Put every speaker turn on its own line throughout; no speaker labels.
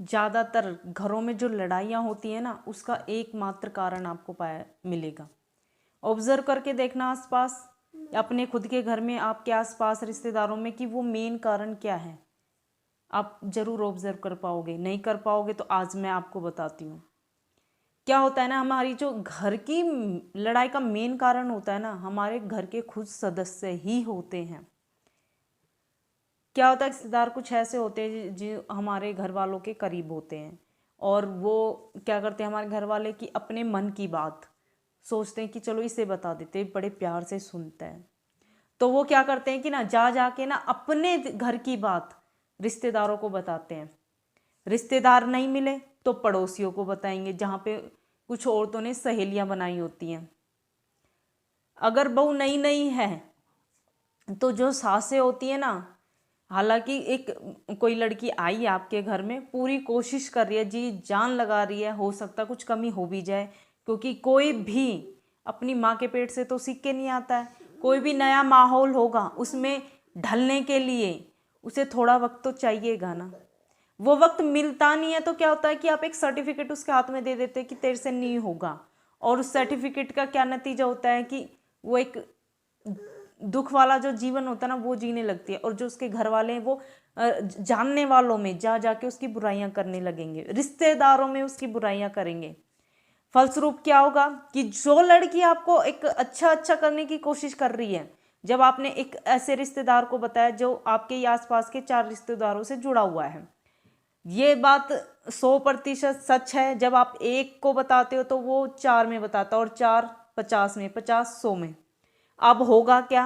ज़्यादातर घरों में जो लड़ाइयाँ होती हैं ना, उसका एकमात्र कारण आपको पाया मिलेगा। ऑब्जर्व करके देखना आसपास, अपने खुद के घर में, आपके आसपास रिश्तेदारों में, कि वो मेन कारण क्या है। आप जरूर ऑब्जर्व कर पाओगे। नहीं कर पाओगे तो आज मैं आपको बताती हूँ। क्या होता है ना, हमारी जो घर की लड़ाई का मेन कारण होता है ना, हमारे घर के खुद सदस्य ही होते हैं। क्या होता है, रिश्तेदार कुछ ऐसे होते हैं जो हमारे घर वालों के करीब होते हैं, और वो क्या करते हैं, हमारे घर वाले की अपने मन की बात सोचते हैं कि चलो इसे बता देते, बड़े प्यार से सुनता है। तो वो क्या करते हैं कि ना, जा जाके ना अपने घर की बात रिश्तेदारों को बताते हैं। रिश्तेदार नहीं मिले तो पड़ोसियों को बताएंगे, जहाँ पे कुछ औरतों ने सहेलियां बनाई होती हैं। अगर बहू नई नई है तो जो सासें होती है ना, हालांकि एक कोई लड़की आई आपके घर में, पूरी कोशिश कर रही है, जी जान लगा रही है, हो सकता कुछ कमी हो भी जाए, क्योंकि कोई भी अपनी माँ के पेट से तो सीख के नहीं आता है। कोई भी नया माहौल होगा, उसमें ढलने के लिए उसे थोड़ा वक्त तो चाहिएगा ना। वो वक्त मिलता नहीं है तो क्या होता है कि आप एक सर्टिफिकेट उसके हाथ में दे देते हैं कि तेरे से नहीं होगा, और उस सर्टिफिकेट का क्या नतीजा होता है कि वो एक दुख वाला जो जीवन होता है ना, वो जीने लगती है, और जो उसके घर वाले हैं वो जानने वालों में जा जाके उसकी बुराइयां करने लगेंगे, रिश्तेदारों में उसकी बुराइयां करेंगे। फलस्वरूप क्या होगा कि जो लड़की आपको एक अच्छा करने की कोशिश कर रही है, जब आपने एक ऐसे रिश्तेदार को बताया जो आपके ही आसपास के 4 रिश्तेदारों से जुड़ा हुआ है, ये बात 100% सच है। जब आप एक को बताते हो तो वो 4 में बताता, और 4 50 में, 50 100 में। अब होगा क्या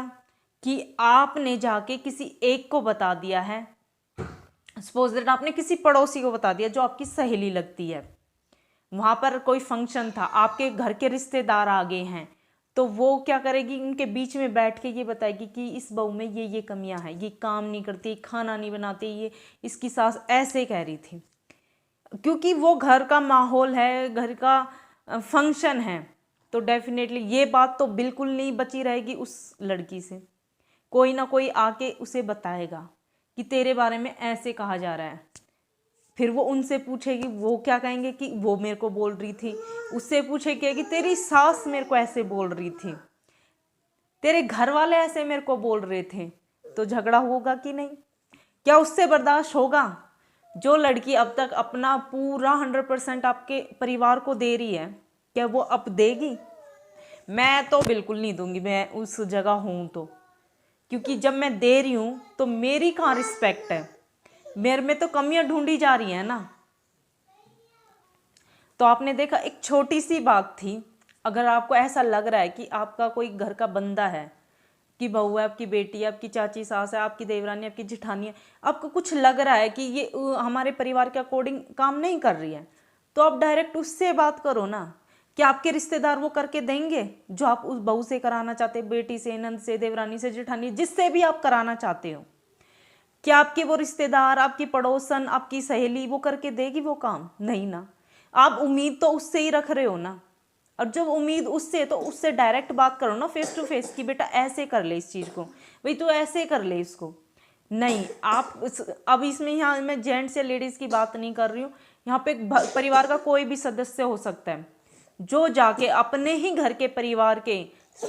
कि आपने जाके किसी एक को बता दिया है, सपोज दैट आपने किसी पड़ोसी को बता दिया जो आपकी सहेली लगती है, वहां पर कोई फंक्शन था, आपके घर के रिश्तेदार आ गए हैं, तो वो क्या करेगी, उनके बीच में बैठ के ये बताएगी कि इस बहू में ये कमियां हैं, ये काम नहीं करती, खाना नहीं बनाती, ये इसकी सास ऐसे कह रही थी। क्योंकि वो घर का माहौल है, घर का फंक्शन है, तो डेफिनेटली ये बात तो बिल्कुल नहीं बची रहेगी उस लड़की से। कोई ना कोई आके उसे बताएगा कि तेरे बारे में ऐसे कहा जा रहा है। फिर वो उनसे पूछेगी, वो क्या कहेंगे कि वो मेरे को बोल रही थी। उससे पूछेगी कि तेरी सास मेरे को ऐसे बोल रही थी, तेरे घर वाले ऐसे मेरे को बोल रहे थे। तो झगड़ा होगा कि नहीं? क्या उससे बर्दाश्त होगा? जो लड़की अब तक अपना पूरा 100% आपके परिवार को दे रही है, क्या वो अब देगी? मैं तो बिल्कुल नहीं दूंगी, मैं उस जगह हूं तो। क्योंकि जब मैं दे रही हूं तो मेरी कहाँ रिस्पेक्ट है? मेरे में तो कमियां ढूंढी जा रही हैं ना। तो आपने देखा, एक छोटी सी बात थी। अगर आपको ऐसा लग रहा है कि आपका कोई घर का बंदा है, कि बहू है, आपकी बेटी है, आपकी चाची सास है, आपकी देवरानी, आपकी जिठानी है, आपको कुछ लग रहा है कि ये हमारे परिवार के अकॉर्डिंग काम नहीं कर रही है, तो आप डायरेक्ट उससे बात करो ना। क्या आपके रिश्तेदार वो करके देंगे जो आप उस बहू से कराना चाहते, बेटी से, नंद से, देवरानी से, जिठानी, जिससे भी आप कराना चाहते हो? क्या आपके वो रिश्तेदार, आपकी पड़ोसन, आपकी सहेली वो करके देगी वो काम? नहीं ना। आप उम्मीद तो उससे ही रख रहे हो ना। और जब उम्मीद उससे, तो उससे डायरेक्ट बात करो ना, फेस टू फेस, कि बेटा ऐसे कर ले इस चीज को, भाई तू ऐसे कर ले इसको। नहीं, आप अब इसमें, यहाँ मैं जेंट्स या लेडीज की बात नहीं कर रही हूँ, यहाँ पे परिवार का कोई भी सदस्य हो सकता है जो जाके अपने ही घर के परिवार के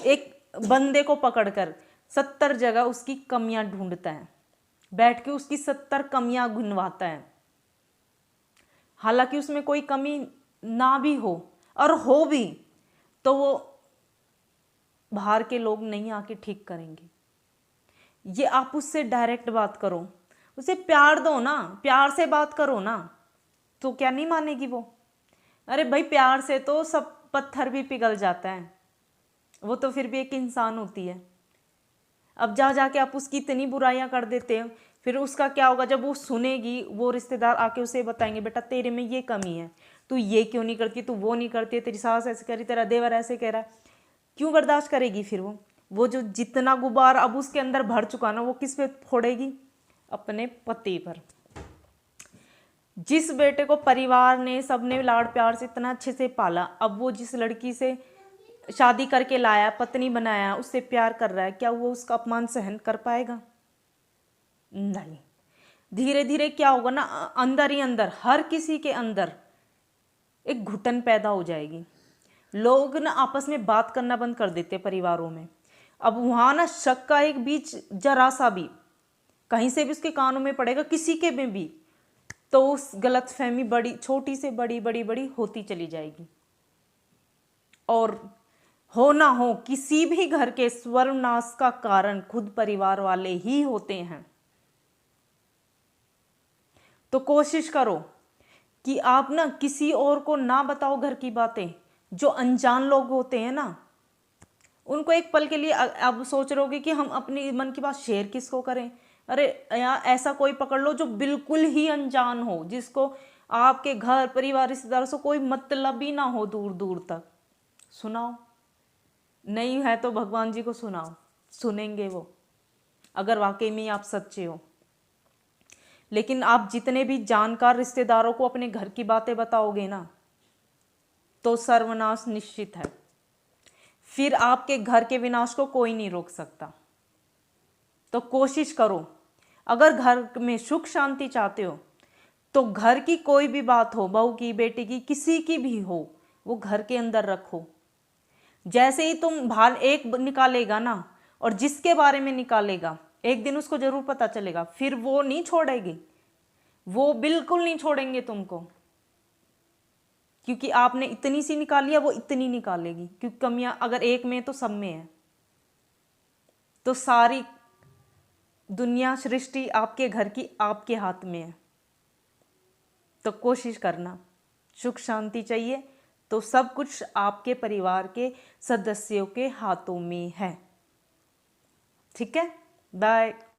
एक बंदे को पकड़कर 70 जगह उसकी कमियां ढूंढता है, बैठ के उसकी 70 कमियां गिनवाता है। हालांकि उसमें कोई कमी ना भी हो, और हो भी तो वो बाहर के लोग नहीं आके ठीक करेंगे। ये आप उससे डायरेक्ट बात करो, उसे प्यार दो ना, प्यार से बात करो ना। तो क्या नहीं मानेगी वो? अरे भाई, प्यार से तो सब पत्थर भी पिघल जाता है, वो तो फिर भी एक इंसान होती है। अब जा जाके आप उसकी इतनी बुराइयां कर देते हो, फिर उसका क्या होगा? जब वो सुनेगी, वो रिश्तेदार आके उसे बताएंगे, बेटा तेरे में ये कमी है, तू ये क्यों नहीं करती, तू वो नहीं करती, तेरी सास ऐसे कह रही, तेरा देवर ऐसे कह रहा है। क्यों बर्दाश्त करेगी फिर वो जो जितना गुबार अब उसके अंदर भर चुका ना, वो किस पे फोड़ेगी? अपने पति पर। जिस बेटे को परिवार ने, सबने लाड़ प्यार से इतना अच्छे से पाला, अब वो जिस लड़की से शादी करके लाया, पत्नी बनाया, उससे प्यार कर रहा है, क्या वो उसका अपमान सहन कर पाएगा? नहीं। धीरे धीरे क्या होगा ना, अंदर ही अंदर हर किसी के अंदर एक घुटन पैदा हो जाएगी। लोग ना आपस में बात करना बंद कर देते परिवारों में। अब वहाँ ना शक का एक बीज जरा सा भी कहीं से भी उसके कानों में पड़ेगा, किसी के में भी, तो उस गलतफहमी बड़ी, छोटी से बड़ी बड़ी बड़ी होती चली जाएगी। और हो ना हो, किसी भी घर के सर्वनाश का कारण खुद परिवार वाले ही होते हैं। तो कोशिश करो कि आप ना किसी और को ना बताओ घर की बातें। जो अनजान लोग होते हैं ना, उनको एक पल के लिए अब सोच रहे होगे कि हम अपनी मन की बात शेयर किसको करें। अरे यार, ऐसा कोई पकड़ लो जो बिल्कुल ही अनजान हो, जिसको आपके घर परिवार रिश्तेदारों से कोई मतलब ही ना हो, दूर दूर तक। सुनाओ, नहीं है तो भगवान जी को सुनाओ, सुनेंगे वो, अगर वाकई में आप सच्चे हो। लेकिन आप जितने भी जानकार रिश्तेदारों को अपने घर की बातें बताओगे ना, तो सर्वनाश निश्चित है। फिर आपके घर के विनाश को कोई नहीं रोक सकता। तो कोशिश करो, अगर घर में सुख शांति चाहते हो, तो घर की कोई भी बात हो, बहू की, बेटी की, किसी की भी हो, वो घर के अंदर रखो। जैसे ही तुम बाहर एक निकालेगा ना, और जिसके बारे में निकालेगा, एक दिन उसको जरूर पता चलेगा, फिर वो नहीं छोड़ेगी, वो बिल्कुल नहीं छोड़ेंगे तुमको। क्योंकि आपने इतनी सी निकाली है, वो इतनी निकालेगी, क्योंकि कमियां अगर एक में तो सब में है। तो सारी दुनिया सृष्टि आपके घर की आपके हाथ में है। तो कोशिश करना, सुख शांति चाहिए तो सब कुछ आपके परिवार के सदस्यों के हाथों में है। ठीक है, बाय।